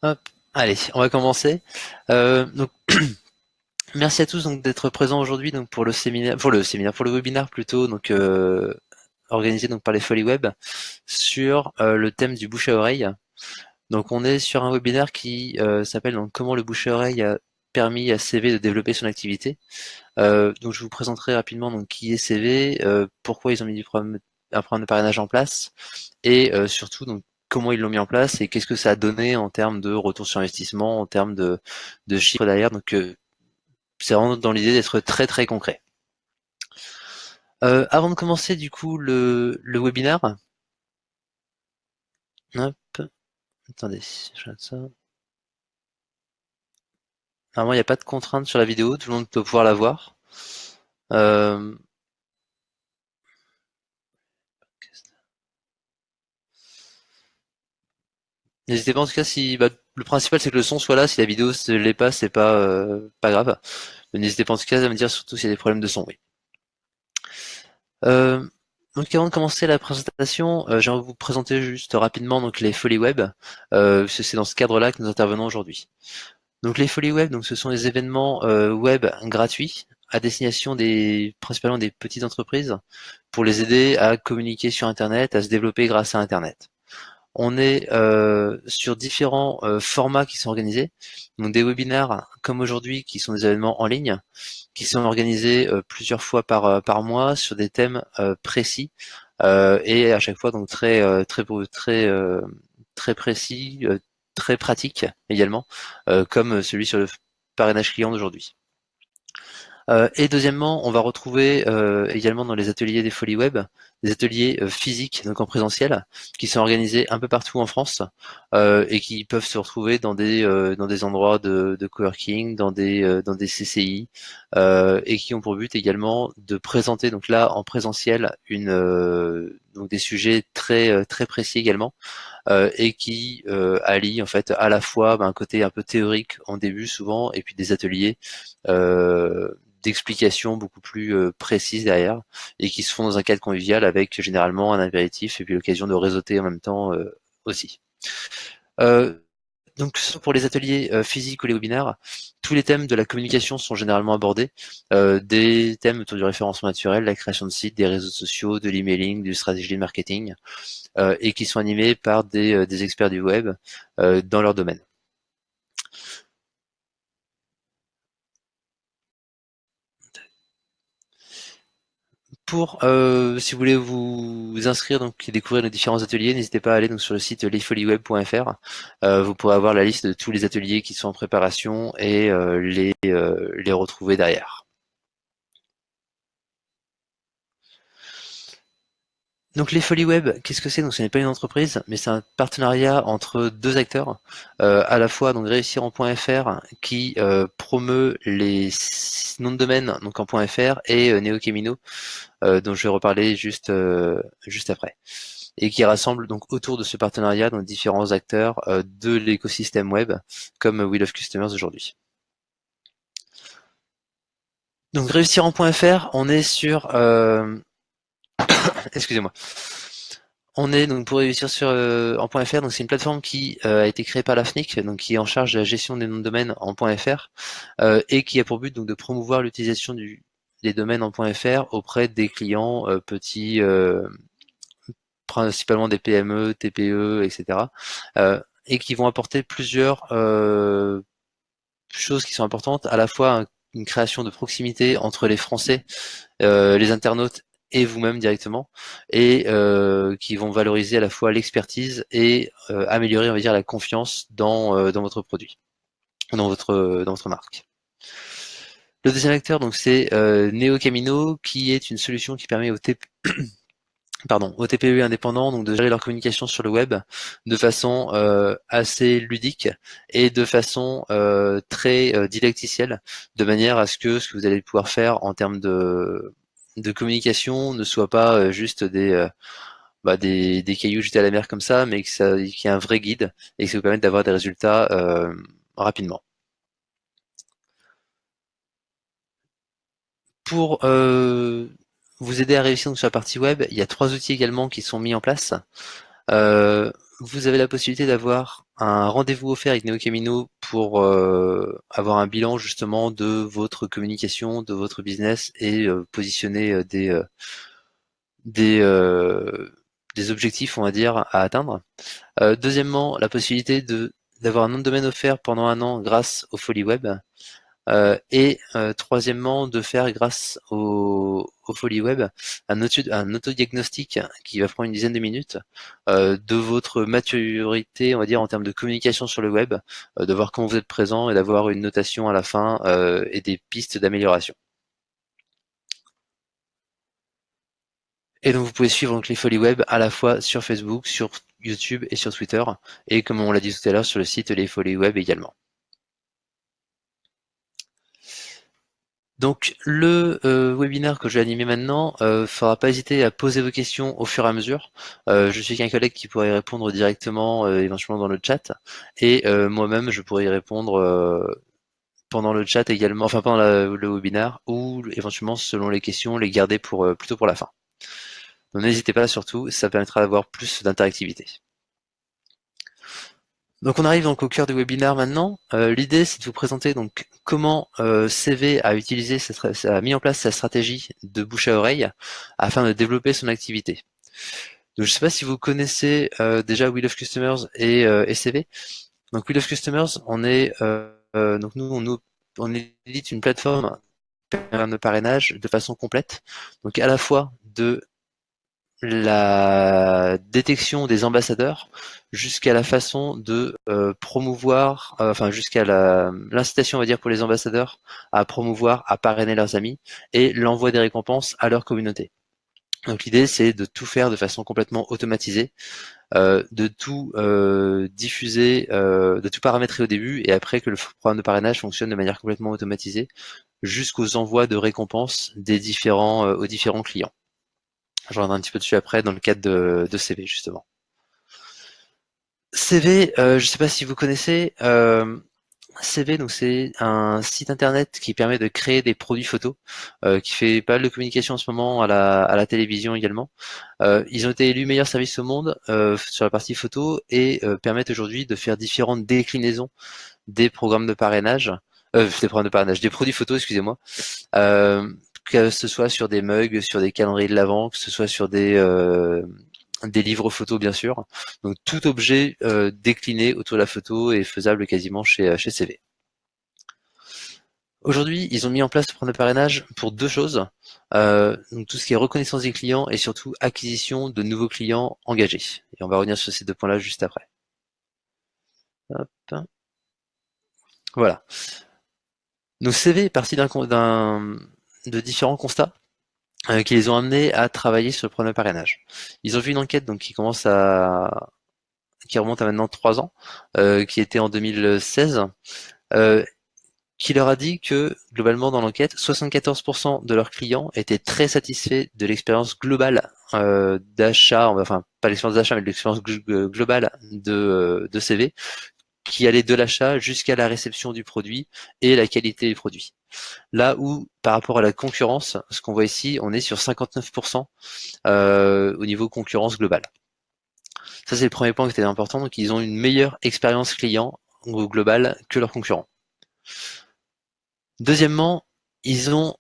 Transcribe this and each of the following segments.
Hop, allez, on va commencer. Donc, merci à tous donc d'être présents aujourd'hui donc pour le webinaire plutôt donc organisé donc par les Folies Web sur le thème du bouche à oreille. Donc, on est sur un webinaire qui s'appelle donc comment le bouche à oreille a permis à CV de développer son activité. Donc, je vous présenterai rapidement donc qui est CV, pourquoi ils ont mis un programme de parrainage en place et surtout donc comment ils l'ont mis en place et qu'est-ce que ça a donné en termes de retour sur investissement, en termes de chiffres derrière. Donc c'est vraiment dans l'idée d'être très très concret. Avant de commencer du coup le webinaire, hop, attendez, je regarde ça. Normalement il n'y a pas de contrainte sur la vidéo, tout le monde peut pouvoir la voir. Euh, N'hésitez pas en tout cas si le principal c'est que le son soit là, si la vidéo ne l'est pas, c'est pas grave. Mais n'hésitez pas en tout cas à me dire surtout s'il y a des problèmes de son, oui. Euh, donc avant de commencer la présentation, j'aimerais vous présenter juste rapidement donc les Folies Web. C'est dans ce cadre-là que nous intervenons aujourd'hui. Donc les Folies Web, donc ce sont des événements web gratuits à destination principalement des petites entreprises pour les aider à communiquer sur Internet, à se développer grâce à Internet. On est sur différents formats qui sont organisés, donc des webinaires comme aujourd'hui qui sont des événements en ligne, qui sont organisés plusieurs fois par mois sur des thèmes précis et à chaque fois donc très précis, très pratique également, comme celui sur le parrainage client d'aujourd'hui. Et deuxièmement, on va retrouver également dans les ateliers des Folies Web, des ateliers physiques, donc en présentiel, qui sont organisés un peu partout en France et qui peuvent se retrouver dans des endroits de coworking, dans des CCI, et qui ont pour but également de présenter donc là en présentiel donc des sujets très précis également et qui allie en fait à la fois un côté un peu théorique en début souvent et puis des ateliers euh, d'explications beaucoup plus précises derrière et qui se font dans un cadre convivial avec généralement un apéritif et puis l'occasion de réseauter en même temps aussi. Euh, donc que ce soit pour les ateliers physiques ou les webinaires, tous les thèmes de la communication sont généralement abordés. Des thèmes autour du référencement naturel, la création de sites, des réseaux sociaux, de l'emailing, du stratégie de marketing, et qui sont animés par des experts du web dans leur domaine. Pour si vous voulez vous inscrire donc et découvrir nos différents ateliers, n'hésitez pas à aller donc sur le site lesfoliesweb.fr. Vous pourrez avoir la liste de tous les ateliers qui sont en préparation et les retrouver derrière. Donc les Folies Web, qu'est-ce que c'est? Donc ce n'est pas une entreprise, mais c'est un partenariat entre deux acteurs, à la fois donc réussir en .fr qui promeut les noms de domaine donc en .fr et NeoCamino dont je vais reparler juste après, et qui rassemble donc autour de ce partenariat donc différents acteurs de l'écosystème web comme We Love Customers aujourd'hui. Donc réussir en .fr, on est sur excusez-moi. On est donc pour réussir en .fr, donc c'est une plateforme qui a été créée par la FNIC, donc qui est en charge de la gestion des noms de domaine en .fr et qui a pour but donc de promouvoir l'utilisation des domaines en .fr auprès des clients petits, principalement des PME, TPE, etc. Et qui vont apporter plusieurs choses qui sont importantes, à la fois une création de proximité entre les Français, les internautes et vous-même directement, et qui vont valoriser à la fois l'expertise et améliorer, on va dire, la confiance dans votre produit, dans votre marque. Le deuxième acteur, donc, c'est NeoCamino, qui est une solution qui permet aux TPE indépendants donc de gérer leur communication sur le web de façon assez ludique et de façon très didacticielle, de manière à ce que vous allez pouvoir faire en termes de communication ne soit pas juste des cailloux jetés à la mer comme ça, mais qu'il y ait un vrai guide et que ça vous permette d'avoir des résultats rapidement. Pour vous aider à réussir donc, sur la partie web, il y a trois outils également qui sont mis en place. vous avez la possibilité d'avoir un rendez-vous offert avec Neo Camino pour avoir un bilan justement de votre communication, de votre business et positionner des, euh, des objectifs, on va dire, à atteindre. Deuxièmement, la possibilité d'avoir un nom de domaine offert pendant un an grâce au Folie Web. Et troisièmement, de faire grâce au Folie Web un autodiagnostic qui va prendre une dizaine de minutes de votre maturité, on va dire, en termes de communication sur le web, de voir comment vous êtes présent et d'avoir une notation à la fin et des pistes d'amélioration. Et donc vous pouvez suivre donc les Folies Web à la fois sur Facebook, sur YouTube et sur Twitter, et comme on l'a dit tout à l'heure sur le site Les Folies Web également. Donc le webinaire que je vais animer maintenant, faudra pas hésiter à poser vos questions au fur et à mesure. Je suis qu'un collègue qui pourrait y répondre directement, éventuellement dans le chat, et moi-même je pourrais y répondre pendant le chat également, enfin pendant le webinaire, ou éventuellement selon les questions, les garder pour plutôt pour la fin. Donc n'hésitez pas surtout, ça permettra d'avoir plus d'interactivité. Donc on arrive donc au cœur du webinaire maintenant. L'idée c'est de vous présenter donc comment CV a utilisé a mis en place sa stratégie de bouche à oreille afin de développer son activité. Donc je ne sais pas si vous connaissez déjà Wheel of Customers et CV. Donc Wheel of Customers, donc on édite une plateforme de parrainage de façon complète, donc à la fois de la détection des ambassadeurs jusqu'à la façon de promouvoir, enfin jusqu'à l'incitation, on va dire, pour les ambassadeurs à promouvoir, à parrainer leurs amis et l'envoi des récompenses à leur communauté. Donc l'idée, c'est de tout faire de façon complètement automatisée, de tout diffuser, de tout paramétrer au début et après que le programme de parrainage fonctionne de manière complètement automatisée jusqu'aux envois de récompenses aux différents clients. Je reviendrai un petit peu dessus après dans le cadre de CV justement. CV, je ne sais pas si vous connaissez. CV, donc c'est un site internet qui permet de créer des produits photos, qui fait pas mal de communication en ce moment à la télévision également. Ils ont été élus meilleurs services au monde sur la partie photo et permettent aujourd'hui de faire différentes déclinaisons des programmes de parrainage, des produits photos, excusez-moi, que ce soit sur des mugs, sur des calendriers de l'Avent, que ce soit sur des livres photos bien sûr. Donc tout objet décliné autour de la photo est faisable quasiment chez CV. Aujourd'hui, ils ont mis en place le programme de parrainage pour deux choses. Donc tout ce qui est reconnaissance des clients et surtout acquisition de nouveaux clients engagés. Et on va revenir sur ces deux points-là juste après. Hop. Voilà. Donc CV est parti de différents constats qui les ont amenés à travailler sur le programme de parrainage. Ils ont vu une enquête donc qui remonte à maintenant 3 ans, qui était en 2016, qui leur a dit que globalement dans l'enquête, 74% de leurs clients étaient très satisfaits de l'expérience globale d'achat, enfin pas l'expérience d'achat, mais de l'expérience globale de CV, qui allait de l'achat jusqu'à la réception du produit et la qualité du produit. Là où, par rapport à la concurrence, ce qu'on voit ici, on est sur 59% au niveau concurrence globale. Ça, c'est le premier point qui était important. Donc, ils ont une meilleure expérience client au global que leurs concurrents. Deuxièmement, ils ont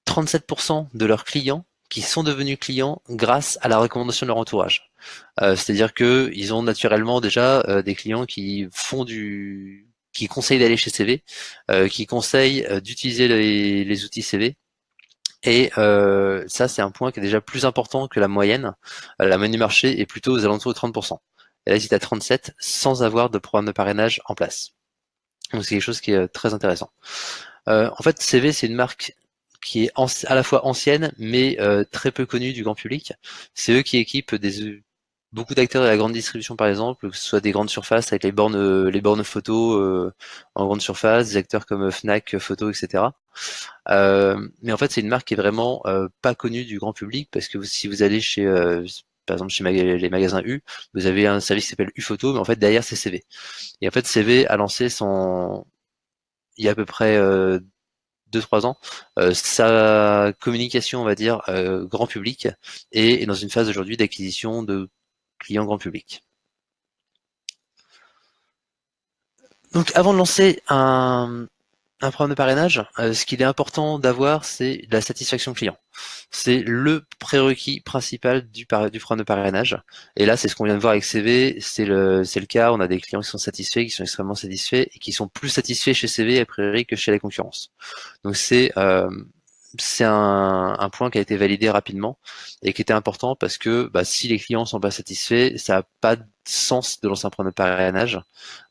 37% de leurs clients qui sont devenus clients grâce à la recommandation de leur entourage. C'est-à-dire que ils ont naturellement déjà des clients qui conseillent d'aller chez CV, qui conseillent d'utiliser les outils CV. Et ça, c'est un point qui est déjà plus important que la moyenne. La moyenne du marché est plutôt aux alentours de 30%. Et là, ils étaient à 37 sans avoir de programme de parrainage en place. Donc c'est quelque chose qui est très intéressant. En fait, CV, c'est une marque qui est à la fois ancienne, mais très peu connue du grand public. C'est eux qui équipent beaucoup d'acteurs de la grande distribution, par exemple, que ce soit des grandes surfaces avec les bornes photo en grande surface, des acteurs comme Fnac Photo, etc. Mais en fait, c'est une marque qui est vraiment pas connue du grand public parce que si vous allez chez par exemple chez les magasins U, vous avez un service qui s'appelle U-Photo, mais en fait derrière c'est CV. Et en fait CV a lancé il y a à peu près 2-3 ans sa communication, on va dire, grand public et est dans une phase aujourd'hui d'acquisition de clients grand public. Donc avant de lancer un programme de parrainage, ce qu'il est important d'avoir, c'est la satisfaction client. C'est le prérequis principal du programme de parrainage. Et là, c'est ce qu'on vient de voir avec CV, c'est le cas. On a des clients qui sont satisfaits, qui sont extrêmement satisfaits et qui sont plus satisfaits chez CV a priori que chez la concurrence. Donc c'est un point qui a été validé rapidement et qui était important parce que bah, si les clients sont pas satisfaits, ça n'a pas de sens de lancer un programme de parrainage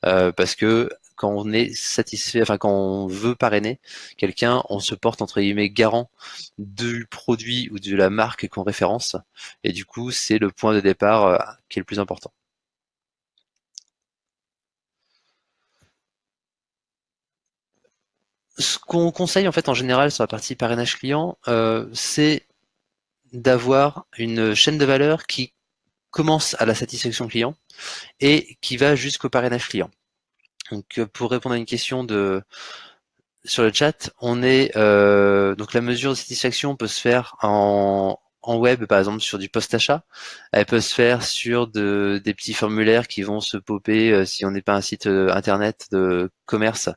parce que quand on est satisfait, enfin quand on veut parrainer quelqu'un, on se porte entre guillemets garant du produit ou de la marque qu'on référence et du coup c'est le point de départ qui est le plus important. Ce qu'on conseille en fait en général sur la partie parrainage client, c'est d'avoir une chaîne de valeur qui commence à la satisfaction client et qui va jusqu'au parrainage client. Donc pour répondre à une question sur le chat, on est donc la mesure de satisfaction peut se faire en web, par exemple sur du post-achat. Elle peut se faire sur des petits formulaires qui vont se popper si on n'est pas un site internet de commerce,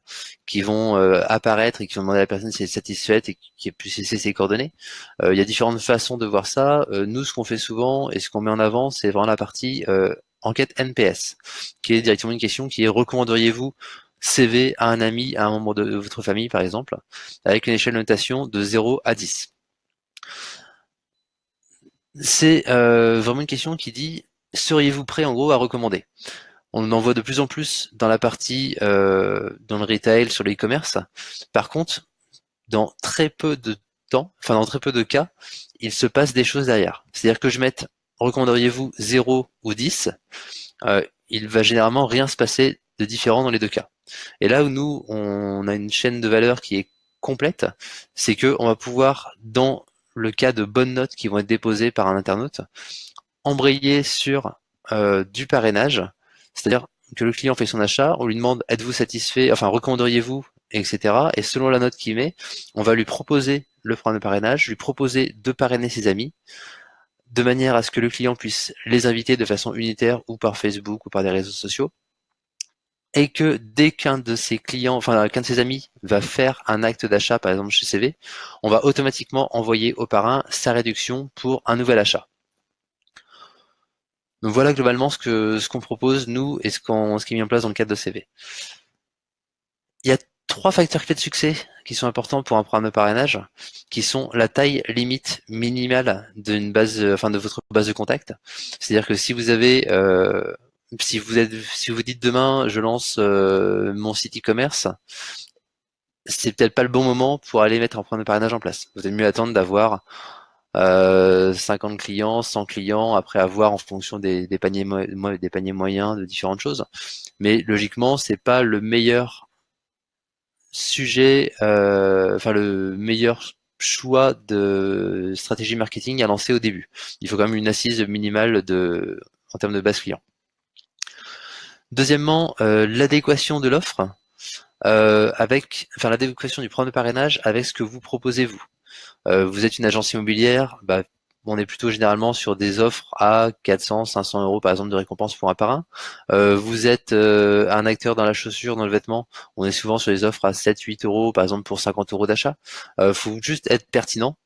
qui vont apparaître et qui vont demander à la personne si elle est satisfaite et qui puisse laisser ses coordonnées. Il y a différentes façons de voir ça. Nous, ce qu'on fait souvent et ce qu'on met en avant, c'est vraiment la partie enquête NPS, qui est directement une question qui est recommanderiez-vous CV à un ami, à un membre de votre famille par exemple, avec une échelle de notation de 0 à 10. C'est vraiment une question qui dit seriez-vous prêt en gros à recommander? On en voit de plus en plus dans la partie dans le retail, sur le e-commerce. Par contre, dans très peu de temps, enfin dans très peu de cas, il se passe des choses derrière. C'est-à-dire que je mette recommanderiez-vous 0 ou 10, il va généralement rien se passer de différent dans les deux cas. Et là où nous, on a une chaîne de valeur qui est complète, c'est que on va pouvoir, dans le cas de bonnes notes qui vont être déposées par un internaute, embrayer sur du parrainage, c'est-à-dire que le client fait son achat, on lui demande êtes-vous satisfait, enfin recommanderiez-vous, etc. Et selon la note qu'il met, on va lui proposer le programme de parrainage, lui proposer de parrainer ses amis, de manière à ce que le client puisse les inviter de façon unitaire ou par Facebook ou par des réseaux sociaux, et que dès qu'un de ses clients, enfin qu'un de ses amis va faire un acte d'achat, par exemple chez CV, on va automatiquement envoyer au parrain sa réduction pour un nouvel achat. Donc voilà globalement ce qu'on propose nous et ce qui est mis en place dans le cadre de CV. Il y a trois facteurs clés de succès qui sont importants pour un programme de parrainage, qui sont la taille limite minimale d'une base, enfin de votre base de contact. C'est-à-dire que si vous avez si vous dites demain je lance mon site e-commerce, c'est peut-être pas le bon moment pour aller mettre un programme de parrainage en place. Vous êtes mieux attendre d'avoir 50 clients, 100 clients, après avoir en fonction des paniers des paniers moyens, de différentes choses. Mais logiquement, c'est pas le meilleur sujet, enfin le meilleur choix de stratégie marketing à lancer au début. Il faut quand même une assise minimale en termes de base client. Deuxièmement, l'adéquation de l'offre enfin l'adéquation du programme de parrainage avec ce que vous proposez vous. Vous êtes une agence immobilière, bah, on est plutôt généralement sur des offres à 400, 500 euros par exemple de récompense pour un parrain. Vous êtes un acteur dans la chaussure, dans le vêtement, on est souvent sur des offres à 7, 8 euros par exemple pour 50 euros d'achat. Faut juste être pertinent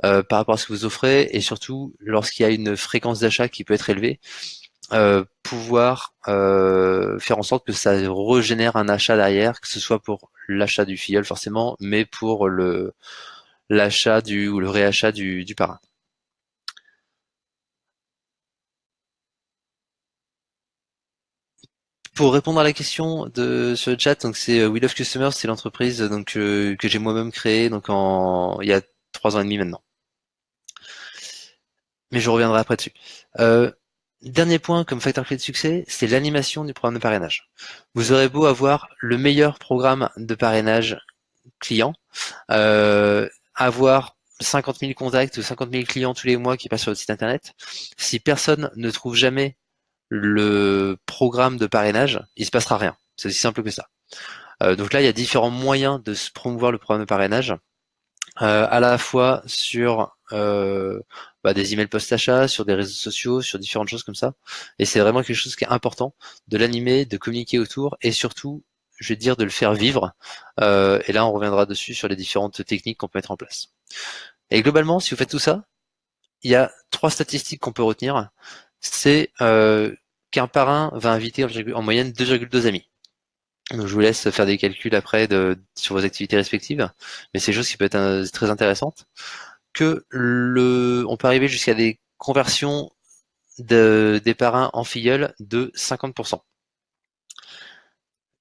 par rapport à ce que vous offrez et surtout lorsqu'il y a une fréquence d'achat qui peut être élevée, pouvoir faire en sorte que ça régénère un achat derrière, que ce soit pour l'achat du filleul forcément, mais pour l'achat ou le réachat du parrain. Pour répondre à la question sur le chat, donc c'est We Love Customers, c'est l'entreprise donc que j'ai moi-même créée donc il y a 3 ans et demi maintenant. Mais je reviendrai après dessus. Euh, Dernier point comme facteur clé de succès, c'est l'animation du programme de parrainage. Vous aurez beau avoir le meilleur programme de parrainage client, avoir 50 000 contacts ou 50 000 clients tous les mois qui passent sur votre site internet, si personne ne trouve jamais le programme de parrainage, il se passera rien. C'est aussi simple que ça. Donc là, il y a différents moyens de se promouvoir le programme de parrainage, à la fois sur des emails post-achat, sur des réseaux sociaux, sur différentes choses comme ça. Et c'est vraiment quelque chose qui est important de l'animer, de communiquer autour et surtout je vais dire, de le faire vivre. Et là, on reviendra dessus sur les différentes techniques qu'on peut mettre en place. Et globalement, si vous faites tout ça, il y a 3 statistiques qu'on peut retenir. C'est qu'un parrain va inviter en moyenne 2,2 amis. Donc, je vous laisse faire des calculs après sur vos activités respectives, mais c'est des choses qui peuvent être très intéressantes. On peut arriver jusqu'à des conversions des parrains en filleuls de 50%.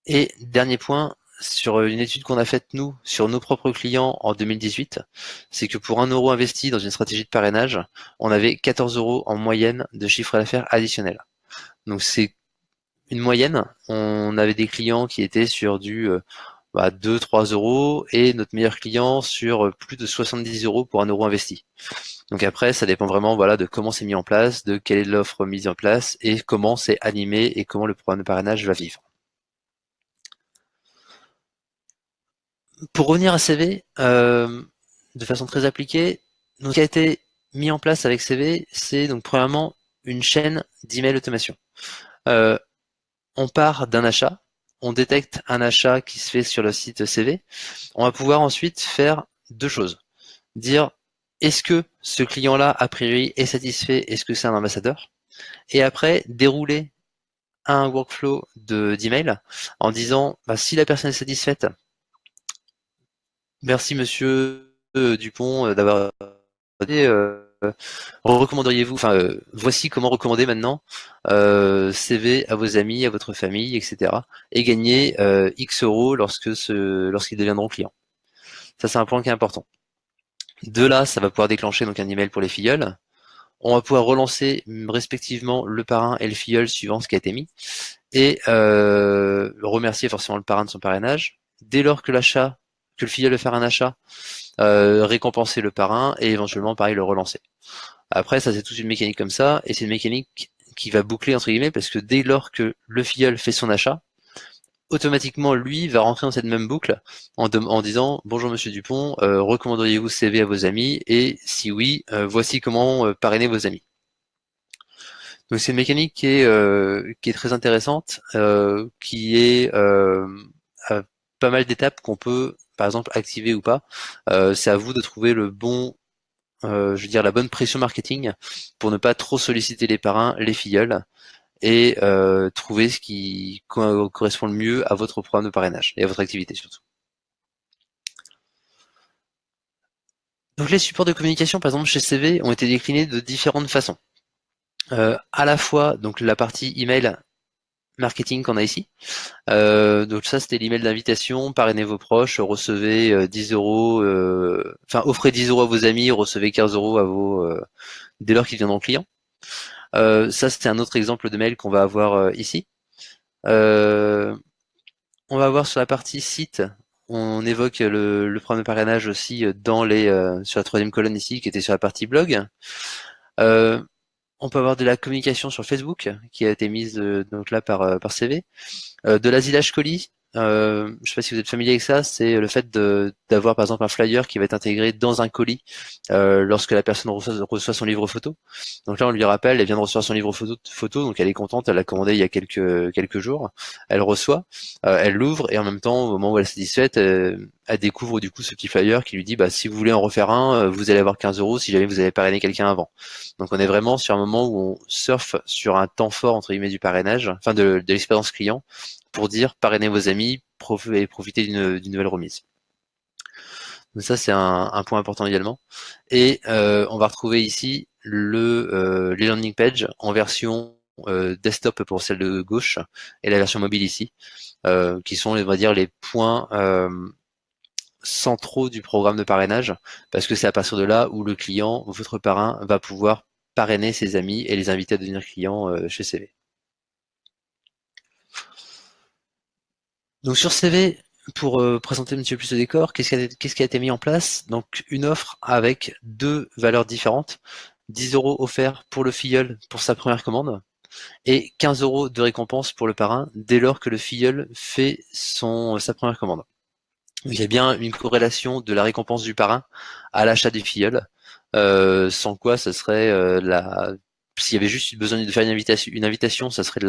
Et dernier point, sur une étude qu'on a faite nous, sur nos propres clients en 2018, c'est que pour 1 euro investi dans une stratégie de parrainage, on avait 14 euros en moyenne de chiffre d'affaires additionnel. Donc c'est une moyenne. On avait des clients qui étaient sur du 2-3 euros et notre meilleur client sur plus de 70 euros pour 1 euro investi. Donc après, ça dépend vraiment de comment c'est mis en place, de quelle est l'offre mise en place et comment c'est animé et comment le programme de parrainage va vivre. Pour revenir à CV, de façon très appliquée, donc, ce qui a été mis en place avec CV, c'est donc premièrement une chaîne d'email automation. On part d'un achat, on détecte un achat qui se fait sur le site CV, on va pouvoir ensuite faire 2 choses. Dire, est-ce que ce client-là, a priori, est satisfait, est-ce que c'est un ambassadeur? Et après, dérouler un workflow d'email en disant, si la personne est satisfaite, merci monsieur Dupont d'avoir recommanderiez-vous, voici comment recommander maintenant CV à vos amis, à votre famille, etc. et gagner X euros lorsqu'ils deviendront clients. Ça, c'est un point qui est important. De là, ça va pouvoir déclencher donc un email pour les filleuls. On va pouvoir relancer respectivement le parrain et le filleul suivant ce qui a été mis et remercier forcément le parrain de son parrainage. Dès lors que le filleul veut faire un achat, récompenser le parrain et éventuellement pareil le relancer. Après ça c'est toute une mécanique comme ça et c'est une mécanique qui va boucler entre guillemets parce que dès lors que le filleul fait son achat, automatiquement lui va rentrer dans cette même boucle en disant bonjour monsieur Dupont, recommanderiez-vous ce CV à vos amis et si oui, voici comment parrainer vos amis. Donc c'est une mécanique qui est très intéressante, qui est pas mal d'étapes qu'on peut par exemple activer ou pas. C'est à vous de trouver la bonne pression marketing pour ne pas trop solliciter les parrains, les filleuls et trouver ce qui correspond le mieux à votre programme de parrainage et à votre activité surtout. Donc les supports de communication par exemple chez CV ont été déclinés de différentes façons. À la fois donc la partie email marketing qu'on a ici. Donc ça c'était l'email d'invitation, parrainez vos proches, recevez 10 euros, offrez 10 euros à vos amis, recevez 15 euros dès lors qu'ils viendront clients. Ça c'était un autre exemple de mail qu'on va avoir ici. On va voir sur la partie site, on évoque le programme de parrainage aussi sur la 3e colonne ici qui était sur la partie blog. On peut avoir de la communication sur Facebook qui a été mise donc là par CV. De l'asilage colis, je ne sais pas si vous êtes familier avec ça, c'est le fait d'avoir par exemple un flyer qui va être intégré dans un colis lorsque la personne reçoit son livre photo. Donc là on lui rappelle, elle vient de recevoir son livre photo, donc elle est contente, elle l'a commandé il y a quelques jours, elle reçoit, elle l'ouvre et en même temps au moment où elle est satisfaite, elle découvre du coup ce petit flyer qui lui dit si vous voulez en refaire un, vous allez avoir 15 euros si jamais vous avez parrainé quelqu'un avant. Donc on est vraiment sur un moment où on surfe sur un temps fort entre guillemets du parrainage, de l'expérience client, pour dire parrainez vos amis et profitez d'une nouvelle remise. Donc ça c'est un point important également. Et on va retrouver ici les landing pages en version desktop pour celle de gauche et la version mobile ici, qui sont on va dire les points centraux du programme de parrainage, parce que c'est à partir de là où le client, votre parrain, va pouvoir parrainer ses amis et les inviter à devenir clients chez CV. Donc sur CV, pour présenter un petit peu plus le décor, qu'est-ce qui a été mis en place? Donc une offre avec 2 valeurs différentes, 10 euros offerts pour le filleul pour sa première commande, et 15 euros de récompense pour le parrain dès lors que le filleul fait sa première commande. Donc, il y a bien une corrélation de la récompense du parrain à l'achat du filleul, sans quoi ça serait s'il y avait juste besoin de faire une invitation, ça serait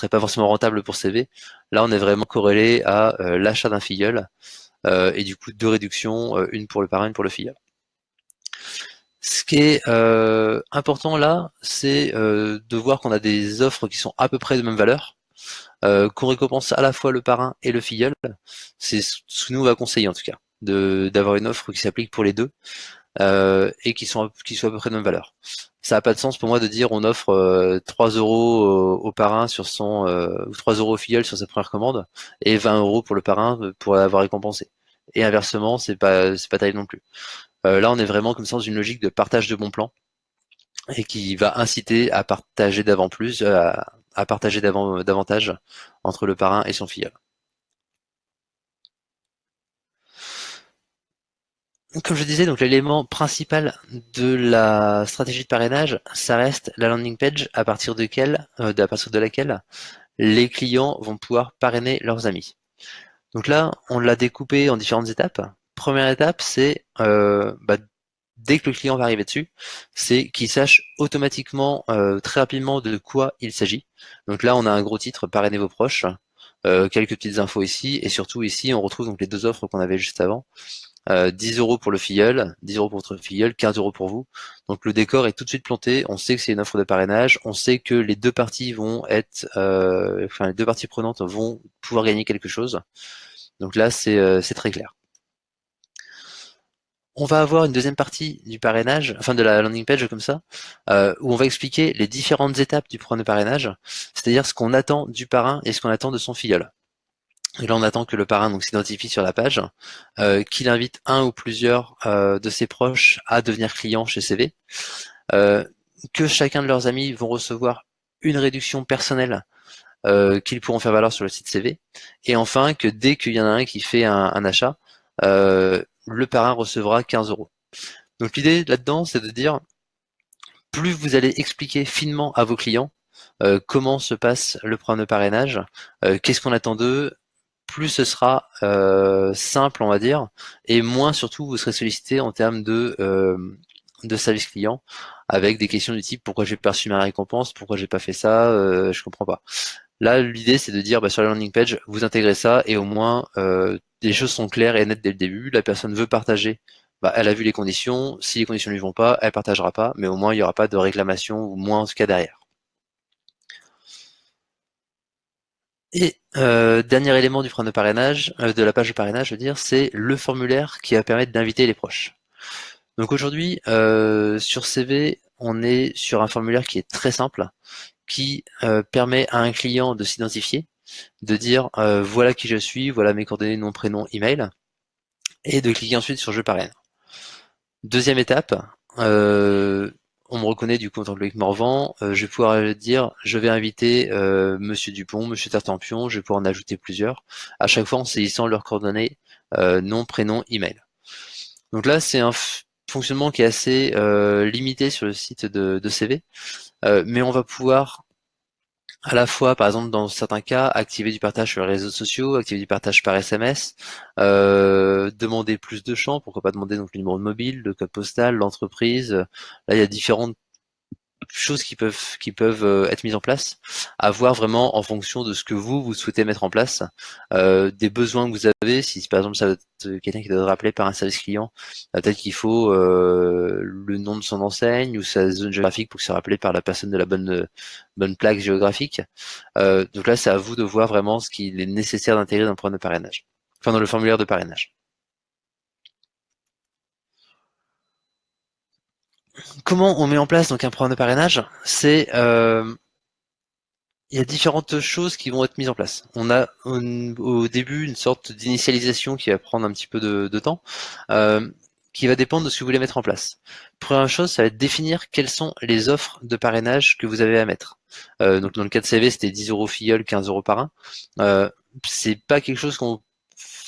pas forcément rentable pour CV. Là, on est vraiment corrélé à l'achat d'un filleul et du coup deux réductions, une pour le parrain, une pour le filleul. Ce qui est important là, c'est de voir qu'on a des offres qui sont à peu près de même valeur, qu'on récompense à la fois le parrain et le filleul. C'est ce que nous on va conseiller en tout cas, d'avoir une offre qui s'applique pour les deux et qui soit à peu près de même valeur. Ça n'a pas de sens pour moi de dire on offre 3 euros au parrain sur son ou 3 euros au filleul sur sa première commande et 20 euros pour le parrain pour l'avoir récompensé. Et inversement, c'est pas terrible non plus. Là, on est vraiment comme ça dans une logique de partage de bons plans et qui va inciter à partager à partager davantage entre le parrain et son filleul. Comme je disais, donc l'élément principal de la stratégie de parrainage, ça reste la landing page à partir de laquelle les clients vont pouvoir parrainer leurs amis. Donc là, on l'a découpé en différentes étapes. Première étape, c'est dès que le client va arriver dessus, c'est qu'il sache automatiquement très rapidement de quoi il s'agit. Donc là, on a un gros titre, parrainez vos proches, quelques petites infos ici, et surtout ici, on retrouve donc les deux offres qu'on avait juste avant. 10 euros pour le filleul, 10 euros pour votre filleul, 15 euros pour vous. Donc le décor est tout de suite planté, on sait que c'est une offre de parrainage, on sait que les deux parties les deux parties prenantes vont pouvoir gagner quelque chose. Donc là, c'est très clair. On va avoir une deuxième partie du parrainage, enfin de la landing page comme ça, où on va expliquer les différentes étapes du programme de parrainage, c'est-à-dire ce qu'on attend du parrain et ce qu'on attend de son filleul. Et là, on attend que le parrain donc s'identifie sur la page, qu'il invite un ou plusieurs de ses proches à devenir client chez CV, euh, que chacun de leurs amis vont recevoir une réduction personnelle qu'ils pourront faire valoir sur le site CV, et enfin que dès qu'il y en a un qui fait un achat, le parrain recevra 15 euros. Donc l'idée là-dedans, c'est de dire, plus vous allez expliquer finement à vos clients comment se passe le programme de parrainage, qu'est-ce qu'on attend d'eux, plus ce sera simple, on va dire, et moins surtout vous serez sollicité en termes de service client, avec des questions du type pourquoi j'ai perçu ma récompense, pourquoi j'ai pas fait ça, je comprends pas. Là, l'idée c'est de dire sur la landing page, vous intégrez ça et au moins les choses sont claires et nettes dès le début. La personne veut partager, elle a vu les conditions. Si les conditions ne lui vont pas, elle partagera pas, mais au moins il n'y aura pas de réclamation ou moins en tout cas derrière. Et dernier élément du programme de parrainage, de la page de parrainage, je veux dire, c'est le formulaire qui va permettre d'inviter les proches. Donc aujourd'hui, sur CV, on est sur un formulaire qui est très simple, qui permet à un client de s'identifier, de dire voilà qui je suis, voilà mes coordonnées, nom, prénom, email, et de cliquer ensuite sur je parraine. Deuxième étape, on me reconnaît du coup en tant que Loïc Morvan, je vais pouvoir dire je vais inviter Monsieur Dupont, Monsieur Tartampion, je vais pouvoir en ajouter plusieurs, à chaque fois en saisissant leurs coordonnées, nom, prénom, email. Donc là c'est un fonctionnement qui est assez limité sur le site de CV, mais on va pouvoir à la fois, par exemple, dans certains cas, activer du partage sur les réseaux sociaux, activer du partage par SMS, demander plus de champs, pourquoi pas demander donc le numéro de mobile, le code postal, l'entreprise. Là, il y a différentes choses qui peuvent être mises en place, à voir vraiment en fonction de ce que vous souhaitez mettre en place, des besoins que vous avez. Si par exemple ça va être quelqu'un qui doit être rappelé par un service client, peut-être qu'il faut le nom de son enseigne ou sa zone géographique pour que ce soit rappelé par la personne de la bonne plaque géographique. Donc là, c'est à vous de voir vraiment ce qu'il est nécessaire d'intégrer dans le programme de parrainage, enfin dans le formulaire de parrainage. Comment on met en place donc un programme de parrainage? Il y a différentes choses qui vont être mises en place. On a au début une sorte d'initialisation qui va prendre un petit peu de temps, euh, qui va dépendre de ce que vous voulez mettre en place. Première chose, ça va être définir quelles sont les offres de parrainage que vous avez à mettre. Donc dans le cas de CV, c'était 10 euros filleul, 15 euros parrain. C'est pas quelque chose qu'on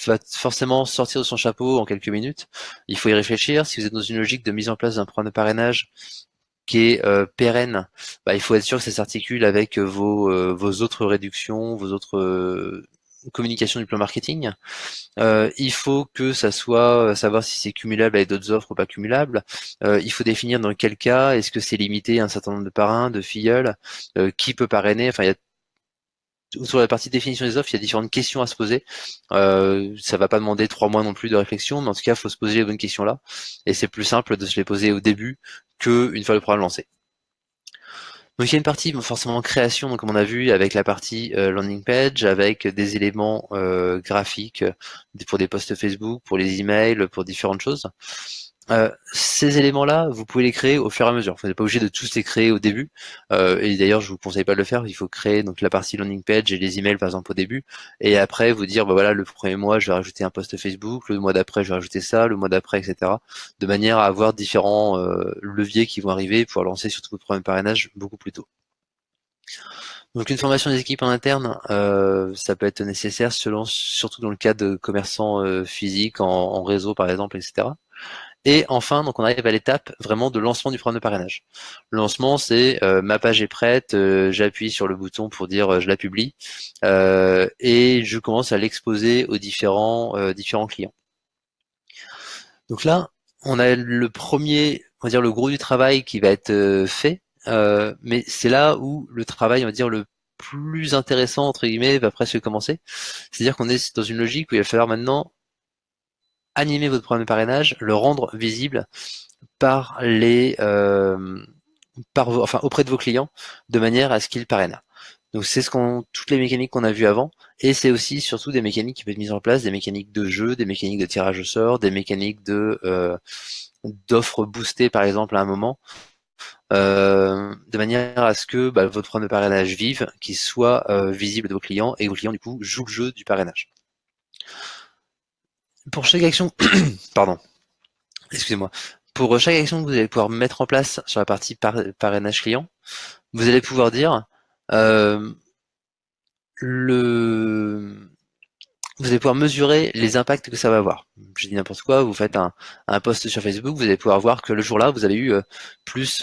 va forcément sortir de son chapeau en quelques minutes. Il faut y réfléchir. Si vous êtes dans une logique de mise en place d'un programme de parrainage qui est pérenne, il faut être sûr que ça s'articule avec vos autres réductions, vos autres communication du plan marketing. Il faut que ça soit savoir si c'est cumulable avec d'autres offres ou pas cumulable. Il faut définir dans quel cas, est-ce que c'est limité à un certain nombre de parrains, de filleuls, qui peut parrainer. Enfin, il y a sur la partie définition des offres, il y a différentes questions à se poser. Ça va pas demander 3 mois non plus de réflexion, mais en tout cas, il faut se poser les bonnes questions là. Et c'est plus simple de se les poser au début qu'une fois le programme lancé. Donc il y a une partie forcément création, donc comme on a vu avec la partie landing page, avec des éléments graphiques pour des posts Facebook, pour les emails, pour différentes choses. Ces éléments-là, vous pouvez les créer au fur et à mesure. Vous n'êtes pas obligé de tous les créer au début. Et d'ailleurs, je vous conseille pas de le faire. Il faut créer donc la partie landing page et les emails par exemple au début, et après vous dire bah voilà, le premier mois je vais rajouter un post Facebook, le mois d'après je vais rajouter ça, le mois d'après, etc. De manière à avoir différents leviers qui vont arriver et pouvoir lancer surtout votre premier parrainage beaucoup plus tôt. Donc une formation des équipes en interne, ça peut être nécessaire surtout dans le cas de commerçants physiques en réseau par exemple, etc. Et enfin, donc on arrive à l'étape vraiment de lancement du programme de parrainage. Le lancement, c'est ma page est prête, j'appuie sur le bouton pour dire je la publie, et je commence à l'exposer aux différents clients. Donc là, on a le premier, on va dire le gros du travail qui va être fait, mais c'est là où le travail, on va dire le plus intéressant entre guillemets, va presque commencer. C'est-à-dire qu'on est dans une logique où il va falloir maintenant animer votre programme de parrainage, le rendre visible par enfin auprès de vos clients, de manière à ce qu'ils parrainent. Donc c'est toutes les mécaniques qu'on a vues avant, et c'est aussi surtout des mécaniques qui peuvent être mises en place, des mécaniques de jeu, des mécaniques de tirage au sort, des mécaniques d'offres boostées par exemple à un moment, de manière à ce que votre programme de parrainage vive, qu'il soit visible de vos clients, et que vos clients du coup jouent le jeu du parrainage. Pour chaque action, pardon, excusez-moi. Pour chaque action que vous allez pouvoir mettre en place sur la partie parrainage client, vous allez pouvoir dire euh, vous allez pouvoir mesurer les impacts que ça va avoir. Je dis n'importe quoi, vous faites un post sur Facebook, vous allez pouvoir voir que le jour-là, vous avez eu plus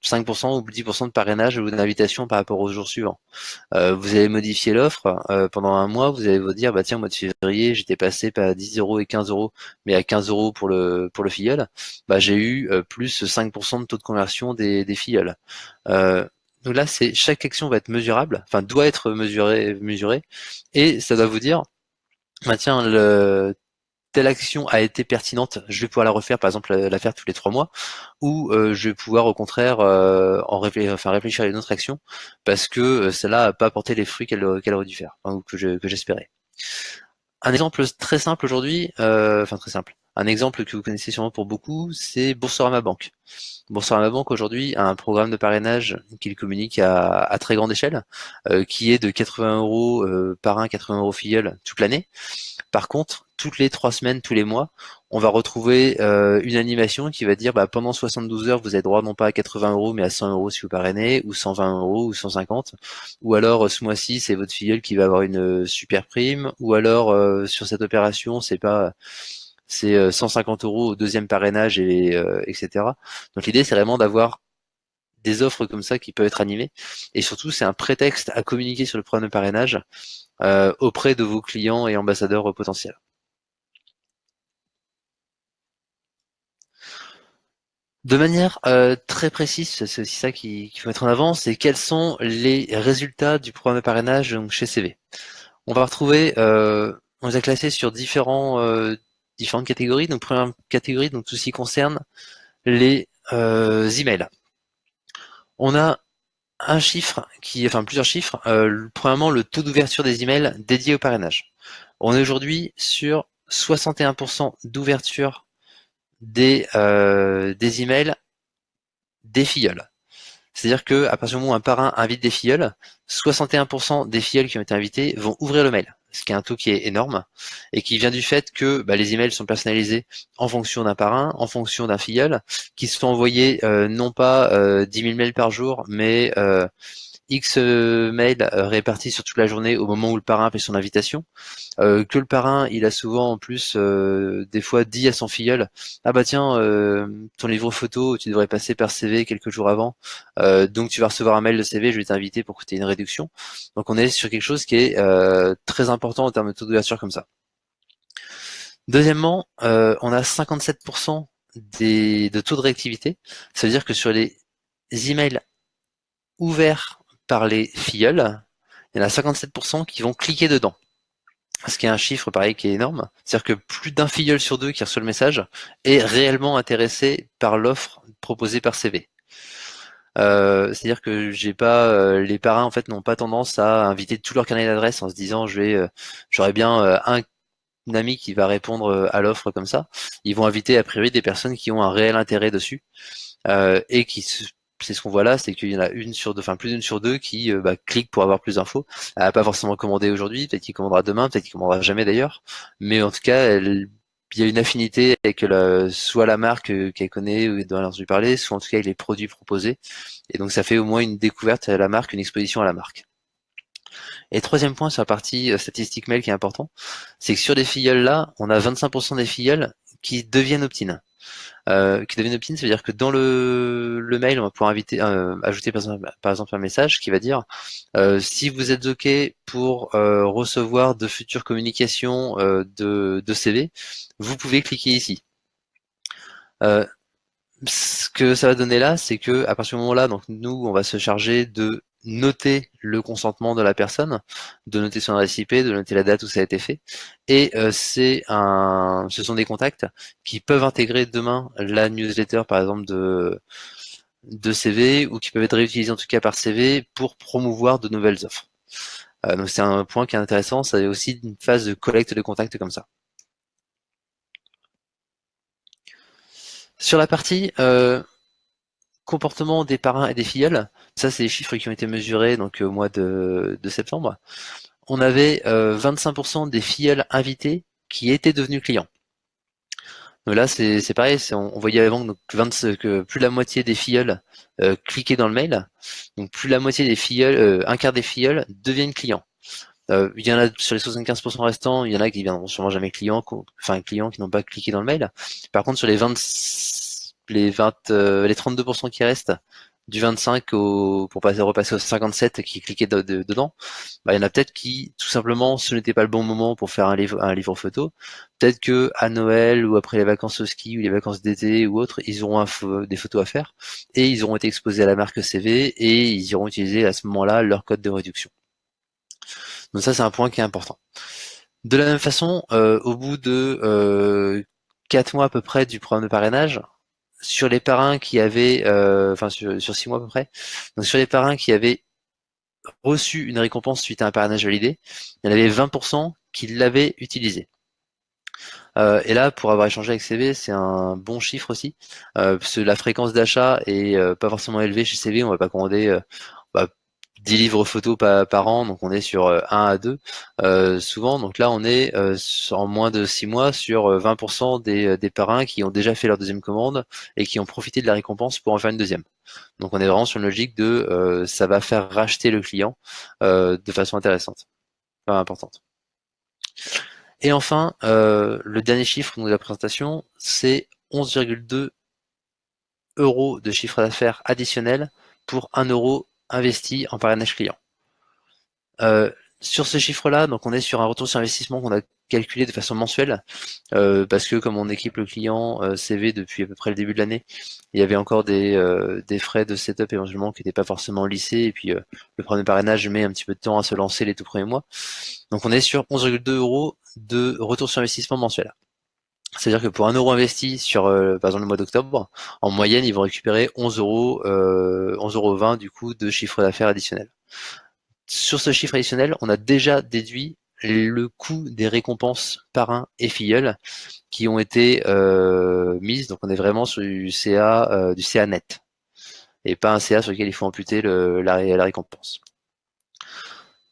5% ou 10% de parrainage ou d'invitation par rapport au jour suivant. Vous allez modifier l'offre pendant un mois, vous allez vous dire bah tiens, au mois de février j'étais passé pas à 10 € et 15 € mais à 15 € pour le filleul, bah j'ai eu plus 5% de taux de conversion des filleuls. Donc là c'est chaque action va être mesurable, enfin doit être mesurée, et ça doit vous dire bah tiens, telle action a été pertinente, je vais pouvoir la refaire, par exemple la faire tous les 3 mois, ou je vais pouvoir au contraire réfléchir à une autre action parce que celle-là n'a pas apporté les fruits qu'elle aurait dû faire, enfin, ou que j'espérais. Un exemple très simple aujourd'hui, enfin très simple, un exemple que vous connaissez sûrement pour beaucoup, c'est Boursorama Banque. Boursorama Banque aujourd'hui a un programme de parrainage qu'il communique à très grande échelle, qui est de 80 € parrain, 80 € filleul toute l'année. Par contre, toutes les 3 semaines, tous les mois, on va retrouver une animation qui va dire pendant 72 heures, vous avez droit non pas à 80 € mais à 100 € si vous parrainez, ou 120 € ou 150, ou alors ce mois-ci c'est votre filleul qui va avoir une super prime, ou alors sur cette opération c'est 150 € au deuxième parrainage etc. Donc l'idée c'est vraiment d'avoir des offres comme ça qui peuvent être animées, et surtout c'est un prétexte à communiquer sur le programme de parrainage auprès de vos clients et ambassadeurs potentiels. De manière très précise, c'est aussi ça qu'il faut mettre en avant, c'est quels sont les résultats du programme de parrainage donc, chez CV. On va retrouver, on les a classés sur différentes catégories. Donc première catégorie, donc tout ce qui concerne les emails. On a enfin plusieurs chiffres. Premièrement, le taux d'ouverture des emails dédiés au parrainage. On est aujourd'hui sur 61% d'ouverture des emails des filleuls. C'est-à-dire que à partir du moment où un parrain invite des filleuls, 61% des filleuls qui ont été invités vont ouvrir le mail, ce qui est un taux qui est énorme et qui vient du fait que les emails sont personnalisés en fonction d'un parrain, en fonction d'un filleul, qui sont envoyés non pas 10 000 mails par jour, mais X mails répartis sur toute la journée au moment où le parrain fait son invitation. Que le parrain, il a souvent en plus des fois dit à son filleul, ah bah tiens, ton livre photo, tu devrais passer par CV quelques jours avant, donc tu vas recevoir un mail de CV, je vais t'inviter pour que tu aies une réduction. Donc on est sur quelque chose qui est très important en termes de taux d'ouverture comme ça. Deuxièmement, on a 57% de taux de réactivité. Ça veut dire que sur les emails ouverts par les filleuls, il y en a 57% qui vont cliquer dedans. Ce qui est un chiffre pareil qui est énorme. C'est-à-dire que plus d'un filleul sur deux qui reçoit le message est réellement intéressé par l'offre proposée par CV. C'est-à-dire que j'ai pas les parrains en fait n'ont pas tendance à inviter tout leur carnet d'adresse en se disant j'aurais bien un ami qui va répondre à l'offre comme ça. Ils vont inviter a priori des personnes qui ont un réel intérêt dessus et c'est ce qu'on voit là, c'est qu'il y en a une sur deux, enfin plus d'une sur deux qui clique pour avoir plus d'infos. Elle n'a pas forcément commandé aujourd'hui, peut-être qu'il commandera demain, peut-être qu'il commandera jamais d'ailleurs. Mais en tout cas, il y a une affinité avec soit la marque qu'elle connaît ou dont elle a entendu parler, soit en tout cas avec les produits proposés. Et donc ça fait au moins une découverte à la marque, une exposition à la marque. Et troisième point sur la partie statistique mail qui est important, c'est que sur des filleuls là, on a 25% des filleuls qui deviennent opt-in. Qui deviennent opt-in, ça veut dire que dans le mail, on va pouvoir ajouter par exemple un message qui va dire si vous êtes OK pour recevoir de futures communications de CV, vous pouvez cliquer ici. Ce que ça va donner là, c'est que à partir du moment là, donc nous, on va se charger de noter le consentement de la personne, de noter son adresse IP, de noter la date où ça a été fait, et ce sont des contacts qui peuvent intégrer demain la newsletter, par exemple de CV, ou qui peuvent être réutilisés en tout cas par CV pour promouvoir de nouvelles offres. Donc c'est un point qui est intéressant. Ça a aussi une phase de collecte de contacts comme ça. Sur la partie comportement des parrains et des filleuls, ça c'est les chiffres qui ont été mesurés donc au mois de septembre. On avait 25% des filleuls invités qui étaient devenus clients. Donc là c'est pareil, on voyait avant donc que plus de la moitié des filleuls cliquaient dans le mail, donc plus de la moitié des filleuls, un quart des filleuls deviennent clients. Il y en a sur les 75% restants, il y en a qui viendront sûrement jamais clients, clients qui n'ont pas cliqué dans le mail. Par contre, sur les 32% qui restent, du 25 pour repasser au 57 qui cliquaient dedans, il y en a peut-être qui, tout simplement, ce n'était pas le bon moment pour faire un livre photo. Peut-être que à Noël ou après les vacances au ski ou les vacances d'été ou autres, ils auront des photos à faire et ils auront été exposés à la marque CV et ils iront utiliser à ce moment-là leur code de réduction. Donc ça, c'est un point qui est important. De la même façon, au bout de 4 mois à peu près du programme de parrainage, sur les parrains qui avaient, sur 6 mois à peu près, donc sur les parrains qui avaient reçu une récompense suite à un parrainage validé, il y en avait 20% qui l'avaient utilisé. Et là, pour avoir échangé avec CV, c'est un bon chiffre aussi, parce que la fréquence d'achat est pas forcément élevée chez CV, on va pas commander bah, 10 livres photos par an, donc on est sur 1 à 2 souvent. Donc là, on est en moins de 6 mois sur 20% des parrains qui ont déjà fait leur deuxième commande et qui ont profité de la récompense pour en faire une deuxième. Donc on est vraiment sur une logique de ça va faire racheter le client de façon intéressante, pas importante. Et enfin, le dernier chiffre de la présentation, c'est 11,2 euros de chiffre d'affaires additionnel pour 1 euro investi en parrainage client. Sur ce chiffre-là, donc on est sur un retour sur investissement qu'on a calculé de façon mensuelle, parce que comme on équipe le client CV depuis à peu près le début de l'année, il y avait encore des frais de setup éventuellement qui n'étaient pas forcément lissés, et puis le premier parrainage met un petit peu de temps à se lancer les tout premiers mois. Donc on est sur 11,2 euros de retour sur investissement mensuel. C'est-à-dire que pour 1 euro investi sur par exemple le mois d'octobre, en moyenne ils vont récupérer 11 euros, 11,20 € du coup de chiffre d'affaires additionnel. Sur ce chiffre additionnel, on a déjà déduit le coût des récompenses parrain et filleul qui ont été mises. Donc on est vraiment sur du CA net et pas un CA sur lequel il faut amputer la récompense.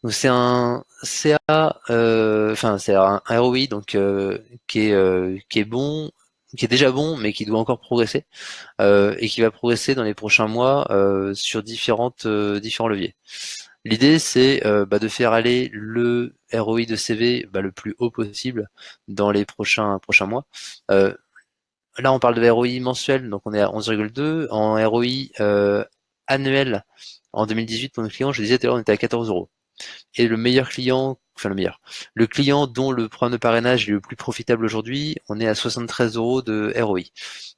Donc c'est un CA, c'est un ROI donc qui est bon, qui est déjà bon, mais qui doit encore progresser, et qui va progresser dans les prochains mois sur différents leviers. L'idée, c'est de faire aller le ROI de CV le plus haut possible dans les prochains mois. Là, on parle de ROI mensuel, donc on est à 11,2. En ROI annuel, en 2018, pour nos clients, je disais tout à l'heure, on était à 14 euros. Et le meilleur client, enfin le client dont le programme de parrainage est le plus profitable aujourd'hui, on est à 73 euros de ROI.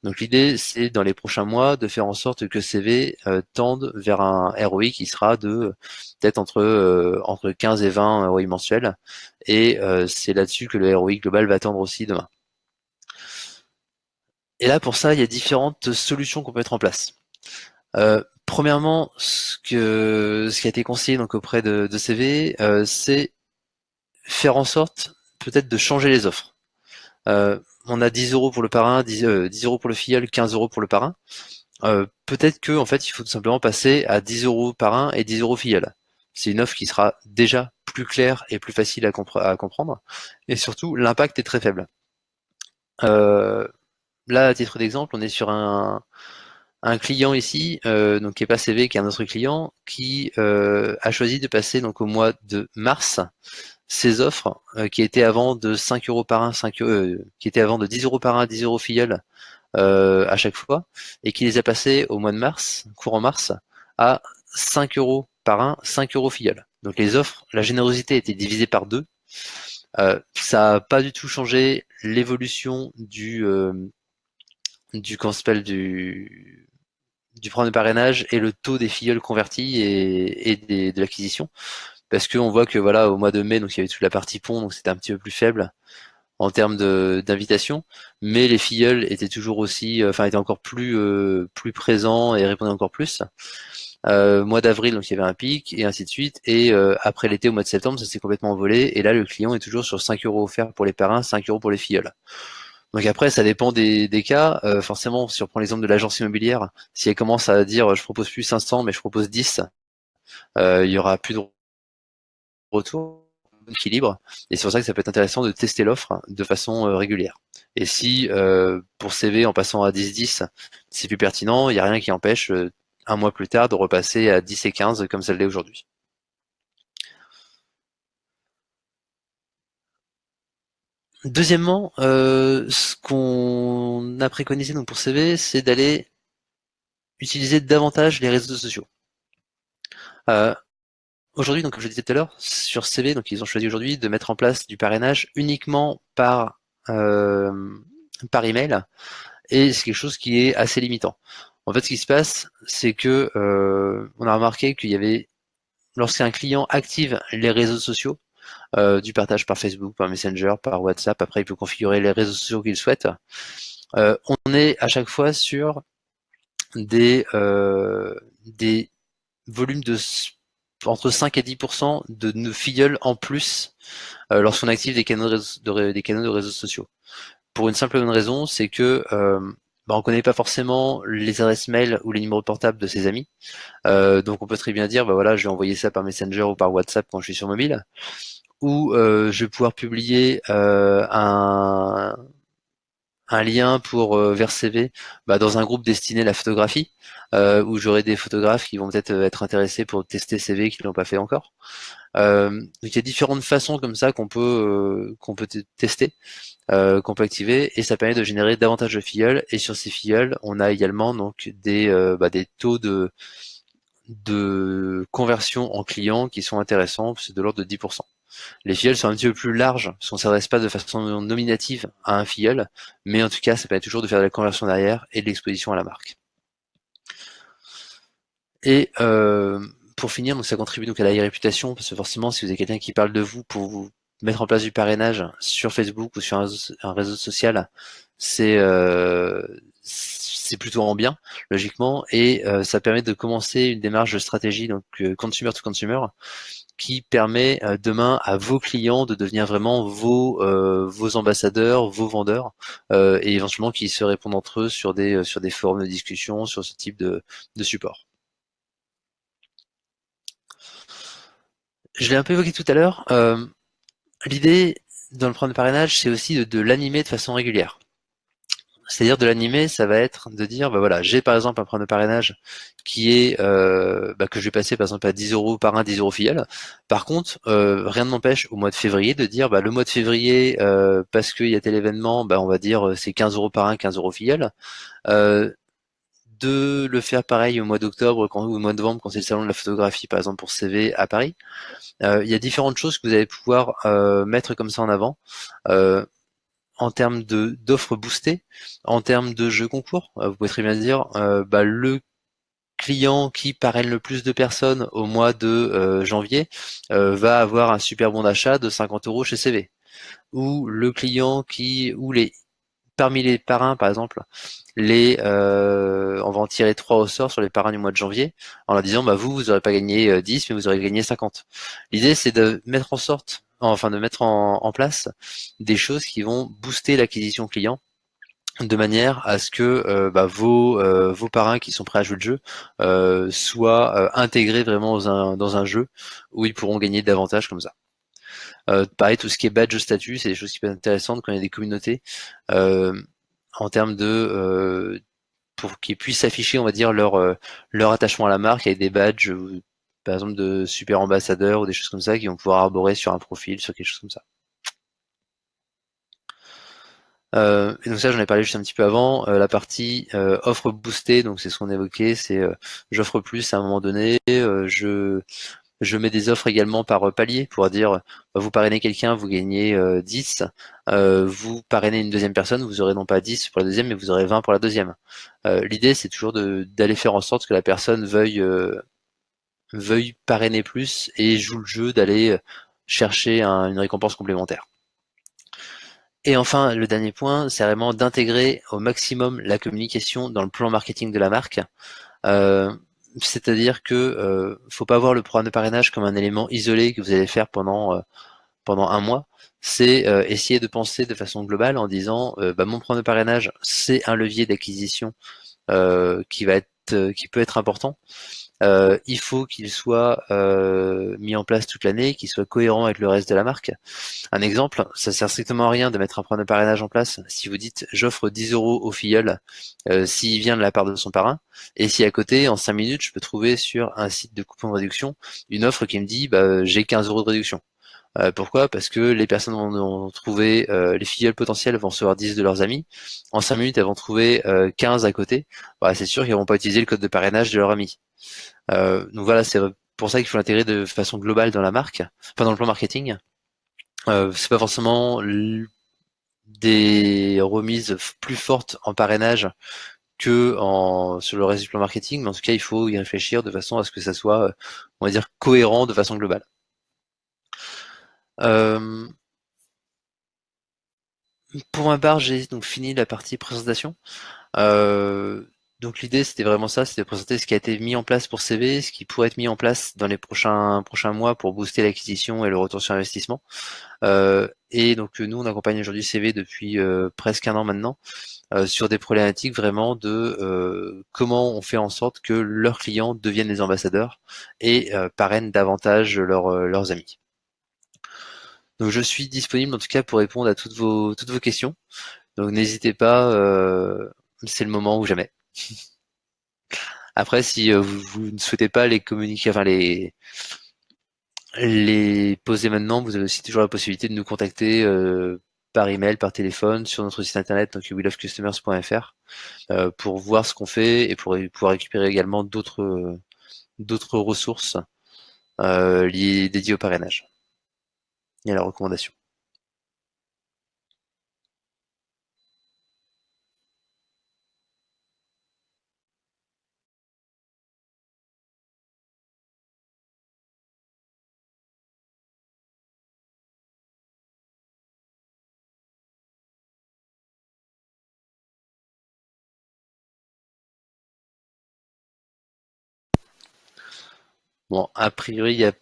Donc l'idée, c'est dans les prochains mois de faire en sorte que CV tende vers un ROI qui sera de peut-être entre 15 et 20 ROI mensuels. Et c'est là-dessus que le ROI global va tendre aussi demain. Et là, pour ça, il y a différentes solutions qu'on peut mettre en place. Premièrement, ce qui a été conseillé donc auprès de CV, c'est faire en sorte peut-être de changer les offres. On a 10 euros pour le parrain, 10 euros pour le filleul, 15 euros pour le parrain. Peut-être que en fait, il faut tout simplement passer à 10 euros parrain et 10 euros filleul. C'est une offre qui sera déjà plus claire et plus facile à comprendre. Et surtout, l'impact est très faible. Là, à titre d'exemple, on est sur un client ici, donc qui est pas CV, qui est un autre client, qui a choisi de passer donc au mois de mars ses offres qui étaient avant de 5 euros par un, qui étaient avant de 10 euros par un, 10 euros filleul à chaque fois, et qui les a passés au mois de mars, courant mars, à 5 euros par un, 5 euros filleul. Donc les offres, la générosité a été divisée par deux. Ça n'a pas du tout changé l'évolution comment s'appelle, du programme de parrainage et le taux des filleuls convertis et de l'acquisition. Parce qu'on voit que voilà, au mois de mai, donc il y avait toute la partie pont, donc c'était un petit peu plus faible en termes d'invitation, mais les filleuls étaient toujours aussi, enfin étaient encore plus présents et répondaient encore plus. Mois d'avril, donc il y avait un pic et ainsi de suite. Et après l'été, au mois de septembre, ça s'est complètement envolé. Et là, le client est toujours sur 5 euros offerts pour les parrains, 5 euros pour les filleuls. Donc après, ça dépend des cas. Forcément, si on prend l'exemple de l'agence immobilière, si elle commence à dire je propose plus 500, mais je propose 10, il y aura plus de retour, d'équilibre. Et c'est pour ça que ça peut être intéressant de tester l'offre de façon régulière. Et si pour CV, en passant à 10-10, c'est plus pertinent, il n'y a rien qui empêche un mois plus tard de repasser à 10 et 15 comme ça l'est aujourd'hui. Deuxièmement, ce qu'on a préconisé donc pour CV, c'est d'aller utiliser davantage les réseaux sociaux. Euh, Aujourd'hui, donc comme je disais tout à l'heure, sur CV, donc ils ont choisi aujourd'hui de mettre en place du parrainage uniquement euh, par email, et c'est quelque chose qui est assez limitant. En fait, ce qui se passe, c'est que on a remarqué qu'il y avait, lorsqu'un client active les réseaux sociaux, du partage par Facebook, par Messenger, par WhatsApp, après il peut configurer les réseaux sociaux qu'il souhaite, on est à chaque fois sur des volumes de entre 5 et 10% de nos filleuls en plus lorsqu'on active des canaux de réseaux sociaux. Pour une simple bonne raison, c'est que on connaît pas forcément les adresses mail ou les numéros de portable de ses amis. Donc on peut très bien dire, voilà, je vais envoyer ça par Messenger ou par WhatsApp quand je suis sur mobile. Ou je vais pouvoir publier un lien pour vers CV dans un groupe destiné à la photographie, où j'aurai des photographes qui vont peut-être être intéressés pour tester CV qui l'ont pas fait encore. Donc il y a différentes façons comme ça qu'on peut tester, qu'on peut activer, et ça permet de générer davantage de filleuls. Et sur ces filleuls, on a également donc des taux de conversion en clients qui sont intéressants, c'est de l'ordre de 10%. Les filleuls sont un petit peu plus larges, parce qu'on ne s'adresse pas de façon nominative à un filleul, mais en tout cas, ça permet toujours de faire de la conversion derrière et de l'exposition à la marque. Et pour finir, donc ça contribue donc à la réputation, parce que forcément, si vous avez quelqu'un qui parle de vous pour vous mettre en place du parrainage sur Facebook ou sur un réseau social, c'est plutôt en bien, logiquement, et ça permet de commencer une démarche de stratégie, donc consumer to consumer, qui permet demain à vos clients de devenir vraiment vos ambassadeurs, vos vendeurs, et éventuellement qui se répondent entre eux sur des forums de discussion, sur ce type de support. Je l'ai un peu évoqué tout à l'heure. L'idée dans le programme de parrainage, c'est aussi de l'animer de façon régulière. C'est-à-dire de l'animer, ça va être de dire, bah voilà, j'ai par exemple un programme de parrainage qui est que je vais passer par exemple à 10 euros parrain, 10 euros filleul. Par contre, rien ne m'empêche au mois de février de dire, bah, le mois de février, parce qu'il y a tel événement, bah, on va dire c'est 15 euros parrain, 15 euros filleul. Euh, de le faire pareil au mois d'octobre ou au mois de novembre quand c'est le salon de la photographie, par exemple pour CV à Paris. Il y a différentes choses que vous allez pouvoir mettre comme ça en avant. Euh, en termes de d'offres boostées, en termes de jeux concours, vous pouvez très bien dire bah, le client qui parraine le plus de personnes au mois de janvier va avoir un super bon d'achat de 50 euros chez CV. Ou le client qui, ou les parmi les parrains par exemple, on va en tirer 3 au sort sur les parrains du mois de janvier en leur disant bah vous n'aurez pas gagné 10 mais vous aurez gagné 50. L'idée c'est de mettre de mettre en place des choses qui vont booster l'acquisition client de manière à ce que vos parrains qui sont prêts à jouer le jeu soient intégrés vraiment dans un jeu où ils pourront gagner davantage comme ça. Pareil, tout ce qui est badge statut, c'est des choses qui peuvent être intéressantes quand il y a des communautés euh, en termes de pour qu'ils puissent afficher, on va dire, leur attachement à la marque avec des badges, par exemple de super ambassadeurs ou des choses comme ça, qui vont pouvoir arborer sur un profil, sur quelque chose comme ça. Et donc ça, j'en ai parlé juste un petit peu avant. La partie offre boostée, donc c'est ce qu'on évoquait, c'est j'offre plus à un moment donné. Je mets des offres également par palier pour dire vous parrainez quelqu'un, vous gagnez 10. Vous parrainez une deuxième personne, vous aurez non pas 10 pour la deuxième, mais vous aurez 20 pour la deuxième. L'idée, c'est toujours d'aller faire en sorte que la personne veuille parrainer plus et joue le jeu d'aller chercher une récompense complémentaire. Et enfin, le dernier point, c'est vraiment d'intégrer au maximum la communication dans le plan marketing de la marque. Euh, C'est-à-dire que faut pas voir le programme de parrainage comme un élément isolé que vous allez faire pendant un mois. C'est essayer de penser de façon globale en disant bah, mon programme de parrainage, c'est un levier d'acquisition qui peut être important. Il faut qu'il soit mis en place toute l'année, qu'il soit cohérent avec le reste de la marque. Un exemple, ça sert strictement à rien de mettre un programme de parrainage en place si vous dites j'offre 10 euros au filleul s'il vient de la part de son parrain, et si à côté, en 5 minutes, je peux trouver sur un site de coupon de réduction une offre qui me dit bah, j'ai 15 euros de réduction. Pourquoi? Parce que les personnes vont trouver, les filleuls potentiels vont recevoir 10 de leurs amis. En 5 minutes, elles vont trouver 15 à côté. Bah, c'est sûr qu'ils vont pas utiliser le code de parrainage de leur ami. Donc voilà, c'est pour ça qu'il faut l'intégrer de façon globale dans la marque, enfin dans le plan marketing. C'est pas forcément des remises plus fortes en parrainage sur le reste du plan marketing, mais en tout cas, il faut y réfléchir de façon à ce que ça soit, on va dire, cohérent de façon globale. Euh, pour ma part, j'ai donc fini la partie présentation. Euh, donc l'idée, c'était vraiment ça, c'était de présenter ce qui a été mis en place pour CV, ce qui pourrait être mis en place dans les prochains mois pour booster l'acquisition et le retour sur investissement. Et donc nous, on accompagne aujourd'hui CV depuis presque un an maintenant sur des problématiques vraiment de comment on fait en sorte que leurs clients deviennent les ambassadeurs et parrainent davantage leurs amis. Donc je suis disponible en tout cas pour répondre à toutes vos questions. Donc n'hésitez pas, c'est le moment ou jamais. Après, si vous ne souhaitez pas les communiquer, enfin les poser maintenant, vous avez aussi toujours la possibilité de nous contacter par email, par téléphone, sur notre site internet, donc welovecustomers.fr, pour voir ce qu'on fait et pour pouvoir récupérer également d'autres ressources dédiées au parrainage et à la recommandation. Bon, a priori, il n'y a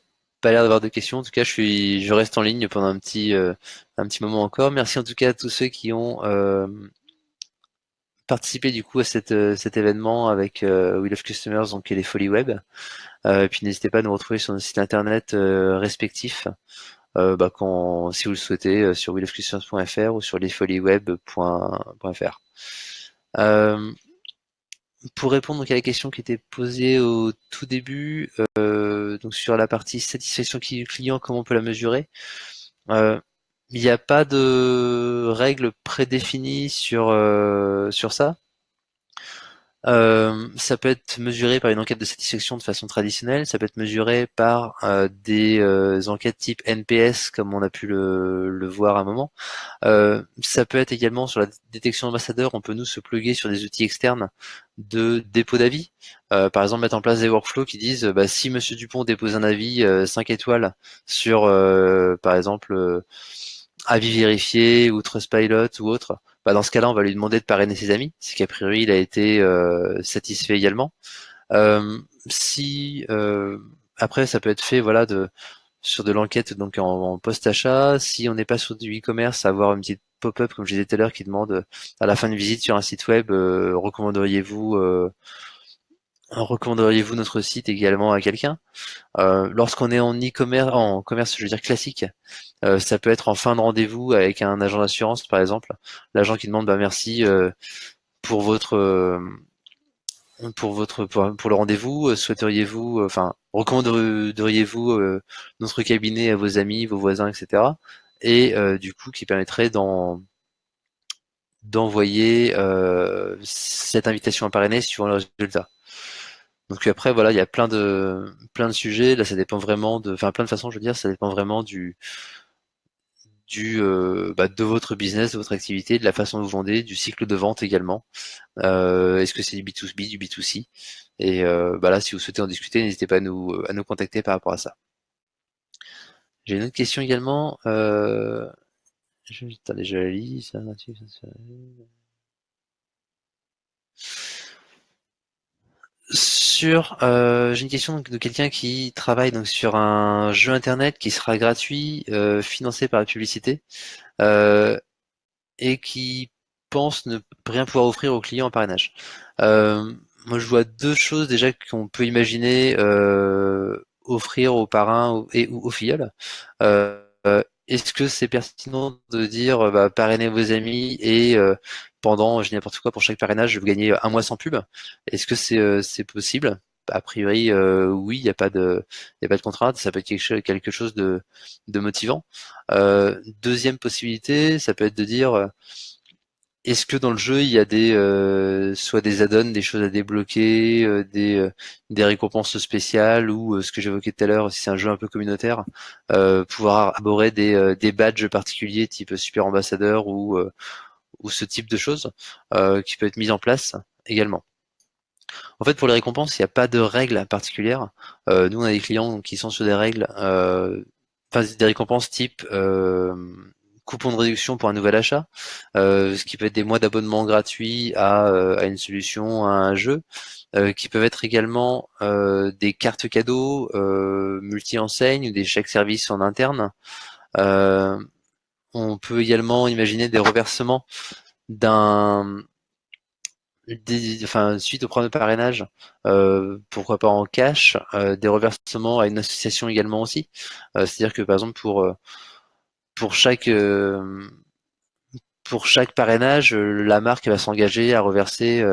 pas l'air d'avoir de questions. En tout cas, je reste en ligne pendant un petit moment encore. Merci en tout cas à tous ceux qui ont participé du coup à cet événement avec We Love Customers, donc et les Folies Web. Et puis n'hésitez pas à nous retrouver sur nos sites internet respectifs, si vous le souhaitez, sur willofcustomers.fr ou sur lesfoliesweb.fr. Pour répondre donc à la question qui était posée au tout début, donc sur la partie satisfaction client, comment on peut la mesurer? Euh, il n'y a pas de règle prédéfinie sur ça. Ça peut être mesuré par une enquête de satisfaction de façon traditionnelle, ça peut être mesuré par des enquêtes type NPS comme on a pu le voir à un moment. Ça peut être également sur la détection d'ambassadeurs, on peut nous se plugger sur des outils externes de dépôt d'avis. Par exemple, mettre en place des workflows qui disent bah, si Monsieur Dupont dépose un avis 5 étoiles sur, par exemple, avis vérifié ou Trustpilot ou autre, bah, dans ce cas-là, on va lui demander de parrainer ses amis, c'est qu'a priori il a été satisfait également. Si après, ça peut être fait, voilà, sur de l'enquête donc en post-achat. Si on n'est pas sur du e-commerce, avoir une petite pop-up comme je disais tout à l'heure qui demande à la fin d'une visite sur un site web, recommanderiez-vous notre site également à quelqu'un. Lorsqu'on est en e-commerce, en commerce, je veux dire classique, ça peut être en fin de rendez-vous avec un agent d'assurance par exemple, l'agent qui demande bah merci pour votre pour le rendez-vous, souhaiteriez-vous, enfin, recommanderiez-vous notre cabinet à vos amis, vos voisins, etc. Et du coup, qui permettrait d'envoyer cette invitation à parrainer suivant le résultat. Donc après, voilà, il y a plein de sujets. Là, ça dépend vraiment enfin, plein de façons, je veux dire, ça dépend vraiment de votre business, de votre activité, de la façon dont vous vendez, du cycle de vente également. Est-ce que c'est du B2B, du B2C? Et bah là, si vous souhaitez en discuter, n'hésitez pas à nous contacter par rapport à ça. J'ai une autre question également. Attendez, je la lis. J'ai une question donc, de quelqu'un qui travaille donc sur un jeu internet qui sera gratuit, financé par la publicité, euh, et qui pense ne rien pouvoir offrir aux clients en parrainage. Euh, Moi, je vois deux choses déjà qu'on peut imaginer offrir aux parrains et ou aux filleuls. Est-ce que c'est pertinent de dire bah, parrainez vos amis et pendant, je dis n'importe quoi, pour chaque parrainage, vous gagnez un mois sans pub? Est-ce que c'est possible? A priori, oui, il y a pas de contrainte, ça peut être quelque chose de motivant. Deuxième possibilité, ça peut être de dire est-ce que dans le jeu, il y a soit des add-ons, des choses à débloquer, des récompenses spéciales ou ce que j'évoquais tout à l'heure, si c'est un jeu un peu communautaire, pouvoir arborer des badges particuliers type super ambassadeur ou ce type de choses qui peut être mis en place également. En fait, pour les récompenses, il n'y a pas de règles particulières. Nous, on a des clients qui sont sur des règles, enfin des récompenses type coupon de réduction pour un nouvel achat, ce qui peut être des mois d'abonnement gratuits à une solution, à un jeu, qui peuvent être également des cartes cadeaux multi-enseignes ou des chèques services en interne. Euh, on peut également imaginer des reversements d'un enfin, suite au programme de parrainage, pourquoi pas en cash, des reversements à une association également aussi. C'est-à-dire que par exemple pour chaque euh, pour chaque parrainage, la marque va s'engager à reverser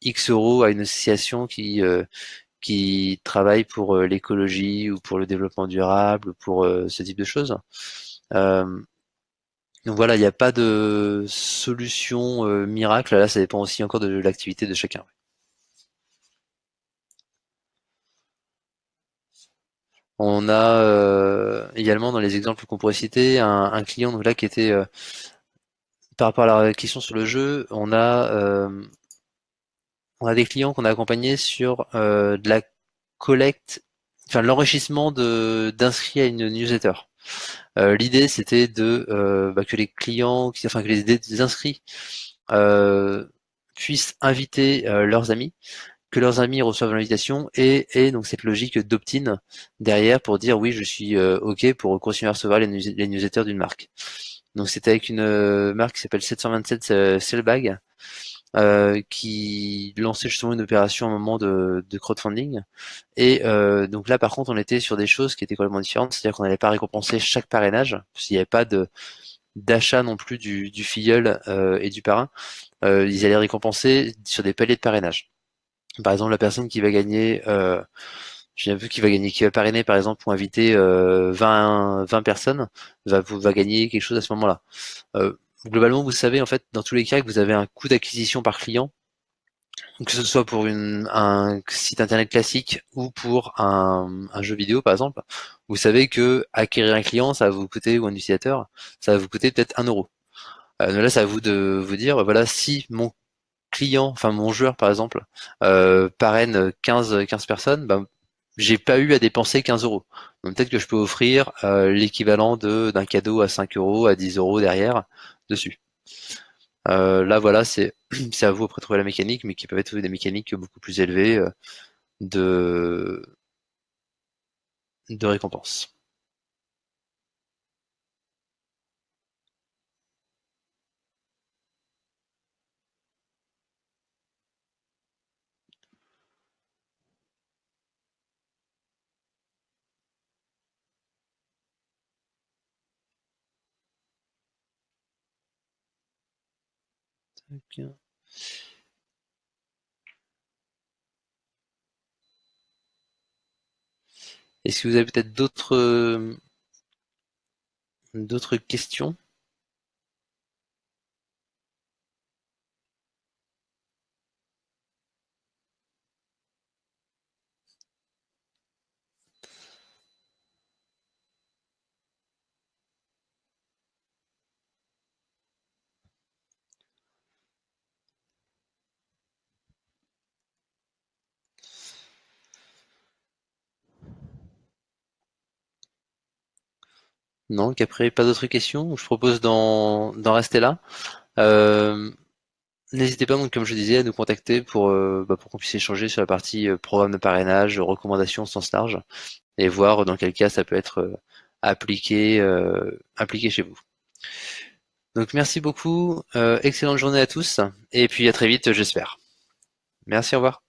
X euros à une association qui travaille pour l'écologie ou pour le développement durable ou pour ce type de choses. Euh, donc voilà, il n'y a pas de solution miracle. Là, ça dépend aussi encore de l'activité de chacun. On a également dans les exemples qu'on pourrait citer un client donc là qui était par rapport à la question sur le jeu, on a des clients qu'on a accompagnés sur de la collecte, enfin l'enrichissement d'inscrits à une newsletter. L'idée c'était que les clients, enfin que les inscrits euh, puissent inviter leurs amis, que leurs amis reçoivent l'invitation et donc cette logique d'opt-in derrière pour dire oui je suis ok pour continuer à recevoir les newsletters d'une marque. Donc c'était avec une marque qui s'appelle 727 Sellbag qui lançait justement une opération à un moment de crowdfunding. Et donc là par contre on était sur des choses qui étaient complètement différentes, c'est-à-dire qu'on n'allait pas récompenser chaque parrainage, parce qu'il n'y avait pas d'achat non plus du filleul et du parrain. ils allaient récompenser sur des paliers de parrainage. Par exemple, la personne qui va gagner, j'ai vu qui va parrainer par exemple ou inviter 20 personnes, va gagner quelque chose à ce moment-là. Globalement, vous savez en fait dans tous les cas que vous avez un coût d'acquisition par client, que ce soit pour un site internet classique ou pour un jeu vidéo par exemple. Vous savez que acquérir un client, ça va vous coûter, ou un utilisateur, ça va vous coûter peut-être 1 euro. Là, c'est à vous de vous dire, bah, voilà, si mon client, enfin mon joueur par exemple, parraine 15 personnes, ben, j'ai pas eu à dépenser 15 euros. Donc peut-être que je peux offrir l'équivalent d'un cadeau à 5 euros, à 10 euros derrière, dessus. Là voilà, c'est à vous après de trouver la mécanique, mais qui peuvent être des mécaniques beaucoup plus élevées de, de récompense. Ok. Est-ce que vous avez peut-être d'autres questions? Non, qu'après pas d'autres questions. Je propose d'en rester là. Euh, N'hésitez pas donc, comme je disais, à nous contacter pour qu'on puisse échanger sur la partie programme de parrainage, recommandations au sens large, et voir dans quel cas ça peut être appliqué chez vous. Donc merci beaucoup, excellente journée à tous, et puis à très vite, j'espère. Merci, au revoir.